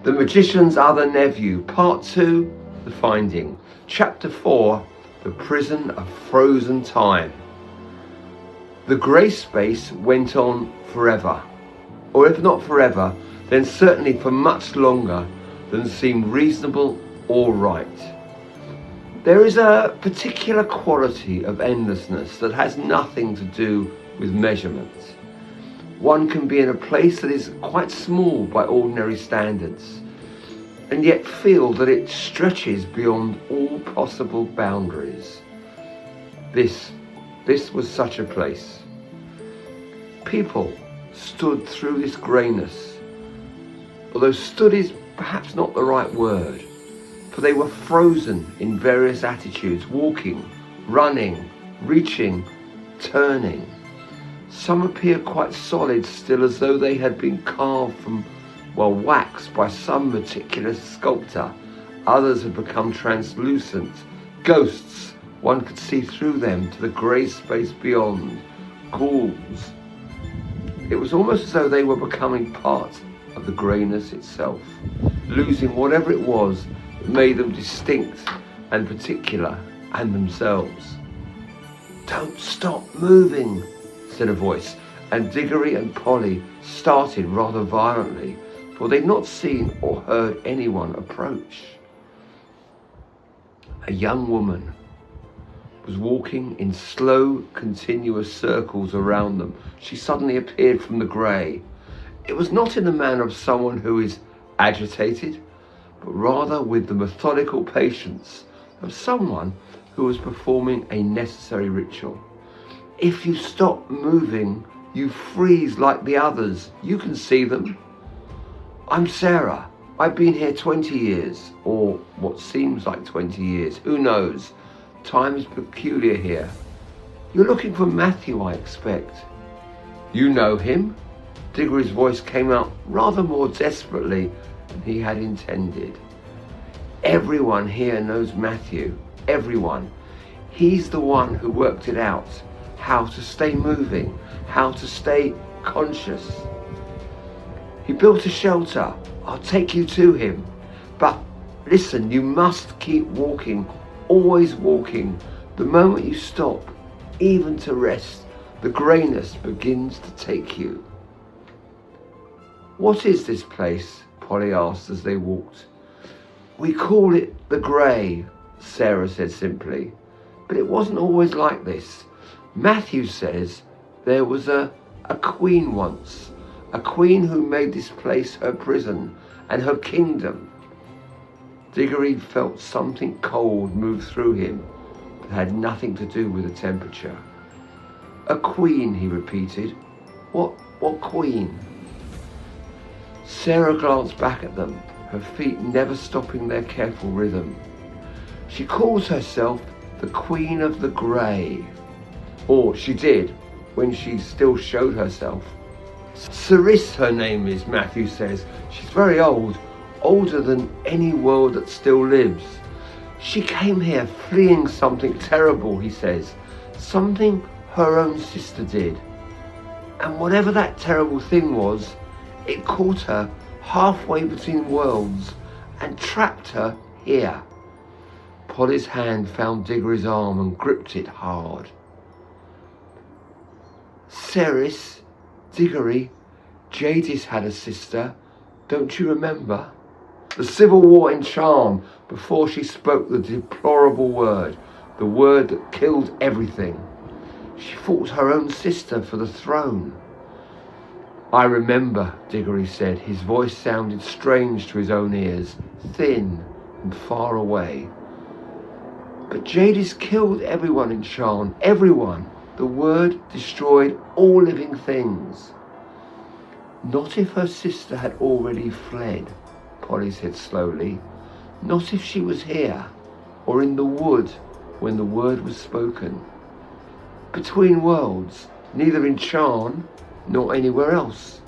The Magician's Other Nephew, Part 2, The Finding. Chapter 4, The Prison of Frozen Time. The grey space went on forever, or if not forever, then certainly for much longer than seemed reasonable or right. There is a particular quality of endlessness that has nothing to do with measurement. One can be in a place that is quite small by ordinary standards, and yet feel that it stretches beyond all possible boundaries. This was such a place. People stood through this greyness, although stood is perhaps not the right word, for they were frozen in various attitudes, walking, running, reaching, turning. Some appeared quite solid still, as though they had been carved from, wax by some meticulous sculptor. Others had become translucent, ghosts. One could see through them to the grey space beyond, ghouls. It was almost as though they were becoming part of the greyness itself, losing whatever it was that made them distinct and particular and themselves. "Don't stop moving," said a voice, and Digory and Polly started rather violently, for they'd not seen or heard anyone approach. A young woman was walking in slow, continuous circles around them. She suddenly appeared from the grey. It was not in the manner of someone who is agitated, but rather with the methodical patience of someone who was performing a necessary ritual. "If you stop moving, you freeze like the others. You can see them. I'm Sarah. I've been here 20 years, or what seems like 20 years. Who knows? Time is peculiar here. You're looking for Matthew, I expect." "You know him?" Digory's voice came out rather more desperately than he had intended. "Everyone here knows Matthew. Everyone. He's the one who worked it out. How to stay moving, how to stay conscious. He built a shelter. I'll take you to him. But listen, you must keep walking, always walking. The moment you stop, even to rest, the greyness begins to take you." "What is this place?" Polly asked as they walked. "We call it the Grey," Sarah said simply. "But it wasn't always like this. Matthew says there was a queen once, a queen who made this place her prison and her kingdom." Digory felt something cold move through him that had nothing to do with the temperature. "A queen," he repeated. What queen?" Sarah glanced back at them, her feet never stopping their careful rhythm. "She calls herself the Queen of the Grey. Or she did, when she still showed herself. Seris her name is, Matthew says. She's very old, older than any world that still lives. She came here fleeing something terrible, he says. Something her own sister did. And whatever that terrible thing was, it caught her halfway between worlds and trapped her here." Polly's hand found Digory's arm and gripped it hard. "Seris, Digory, Jadis had a sister, don't you remember? The civil war in Charm, before she spoke the deplorable word, the word that killed everything. She fought her own sister for the throne." "I remember," Digory said. His voice sounded strange to his own ears, thin and far away. "But Jadis killed everyone in Charm, everyone. The word destroyed all living things." "Not if her sister had already fled," Polly said slowly. "Not if she was here, or in the wood when the word was spoken. Between worlds, neither in Charn nor anywhere else."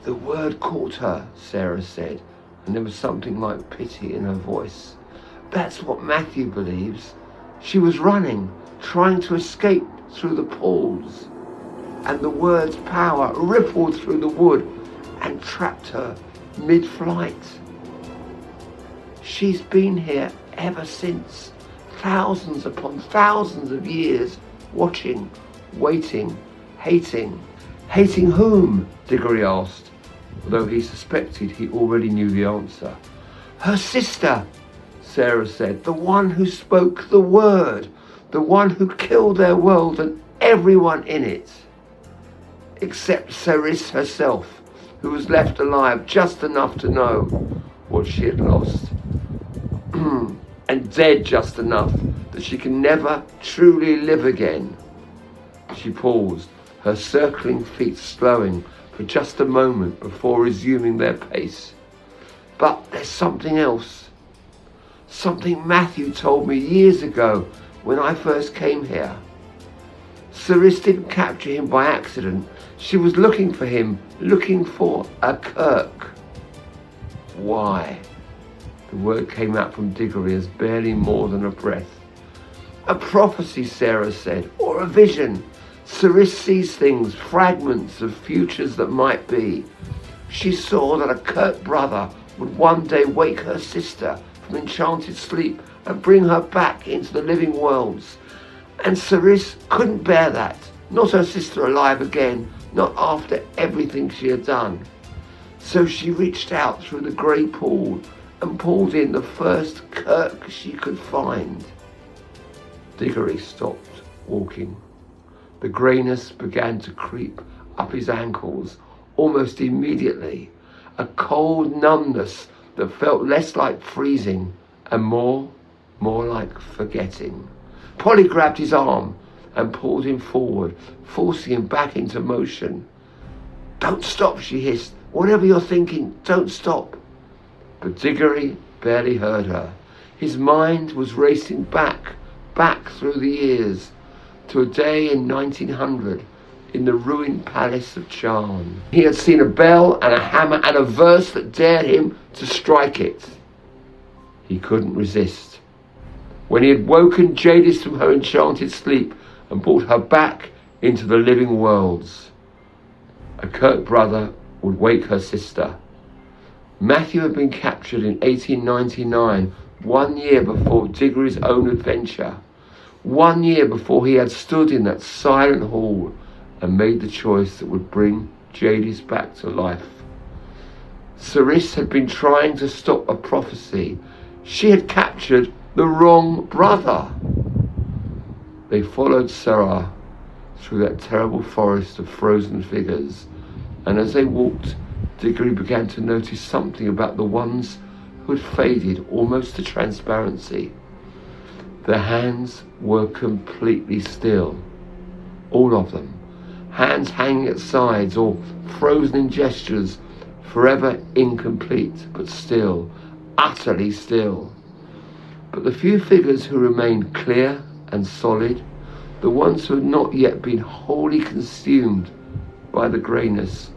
"The word caught her," Sarah said, and there was something like pity in her voice. "That's what Matthew believes. She was running, trying to escape through the pools, and the word's power rippled through the wood and trapped her mid-flight. She's been here ever since, thousands upon thousands of years, watching, waiting, hating. Hating whom? Digory asked, although he suspected he already knew the answer. Her sister, Sarah said, the one who spoke the word, the one who killed their world and everyone in it, except Seris herself, who was left alive just enough to know what she had lost, and dead just enough that she can never truly live again. She paused, her circling feet slowing for just a moment before resuming their pace. But there's something else. Something Matthew told me years ago when I first came here. Seris didn't capture him by accident. She was looking for him, looking for a Kirke. Why? The word came out from Digory as barely more than a breath. A prophecy, Sarah said, or a vision. Seris sees things, fragments of futures that might be. She saw that a Kirke brother would one day wake her sister from enchanted sleep and bring her back into the living worlds. And Seris couldn't bear that. Not her sister alive again, not after everything she had done. So she reached out through the grey pool and pulled in the first Kirke she could find. Digory stopped walking. The greyness began to creep up his ankles almost immediately, a cold numbness that felt less like freezing and more like forgetting. Polly grabbed his arm and pulled him forward, forcing him back into motion. Don't stop, she hissed. Whatever you're thinking, don't stop. But Digory barely heard her. His mind was racing back through the years, to a day in 1900 in the ruined palace of Charn. He had seen a bell and a hammer and a verse that dared him to strike it. He couldn't resist. When he had woken Jadis from her enchanted sleep and brought her back into the living worlds, a Kirke brother would wake her sister. Matthew had been captured in 1899, 1 year before Digory's own adventure. 1 year before he had stood in that silent hall and made the choice that would bring Jadis back to life. Seris had been trying to stop a prophecy. She had captured the wrong brother. They followed Sarah through that terrible forest of frozen figures, and as they walked, Digory began to notice something about the ones who had faded almost to transparency. Their hands were completely still, all of them, hands hanging at sides or frozen in gestures, forever incomplete, but still, utterly still. But the few figures who remained clear and solid, the ones who had not yet been wholly consumed by the greyness,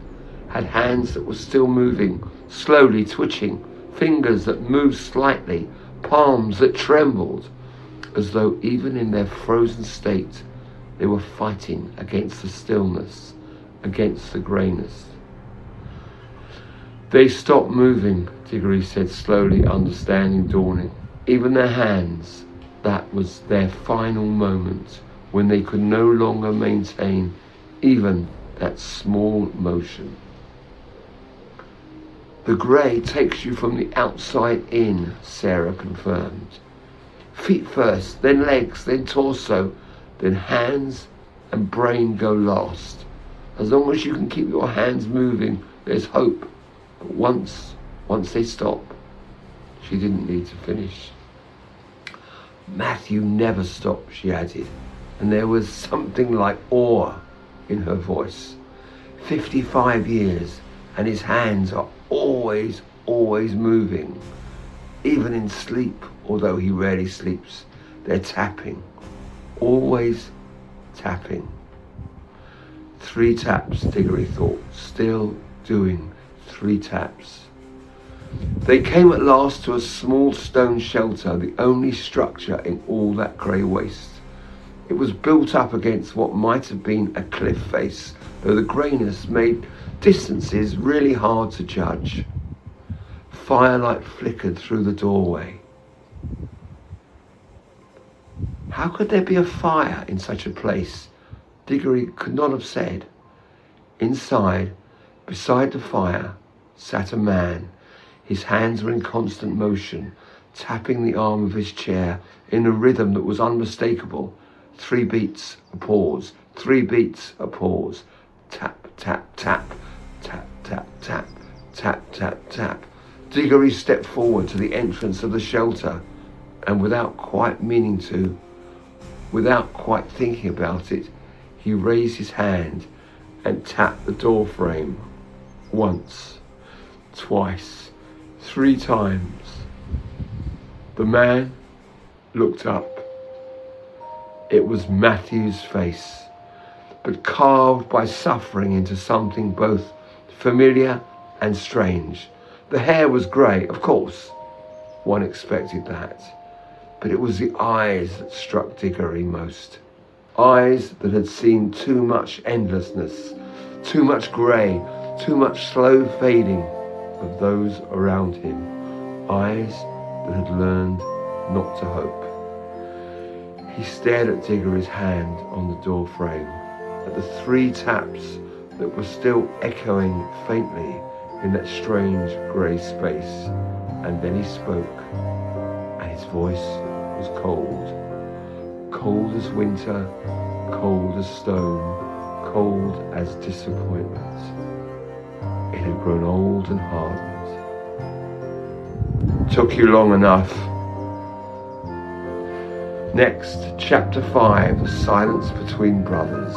had hands that were still moving, slowly twitching, fingers that moved slightly, palms that trembled, as though even in their frozen state they were fighting against the stillness, against the greyness. They stopped moving, Digory said slowly, understanding dawning. Even their hands, that was their final moment, when they could no longer maintain even that small motion. The grey takes you from the outside in, Sarah confirmed. Feet first, then legs, then torso, then hands and brain go last. As long as you can keep your hands moving, there's hope. But once they stop, she didn't need to finish. Matthew never stopped, she added, and there was something like awe in her voice. 55 years, and his hands are always moving. Even in sleep, although he rarely sleeps, they're tapping, always tapping. 3 taps, Digory thought, still doing 3 taps. They came at last to a small stone shelter, the only structure in all that grey waste. It was built up against what might have been a cliff face, though the greyness made distances really hard to judge. firelight flickered through the doorway. How could there be a fire in such a place? Digory could not have said. Inside, beside the fire, sat a man. His hands were in constant motion, tapping the arm of his chair in a rhythm that was unmistakable. 3 beats, a pause. 3 beats, a pause. Tap, tap, tap. Tap, tap, tap. Tap, tap, tap. Digory stepped forward to the entrance of the shelter, and without quite meaning to, without quite thinking about it, he raised his hand and tapped the door frame. Once, twice, 3 times. The man looked up. It was Matthew's face, but carved by suffering into something both familiar and strange. The hair was grey, of course. One expected that. But it was the eyes that struck Digory most. Eyes that had seen too much endlessness, too much grey, too much slow fading of those around him. Eyes that had learned not to hope. He stared at Digory's hand on the door frame, at the 3 taps that were still echoing faintly in that strange grey space. And then he spoke, and his voice was cold. Cold as winter, cold as stone, cold as disappointment. It had grown old and hardened. Took you long enough. Next, chapter 5, the silence between brothers.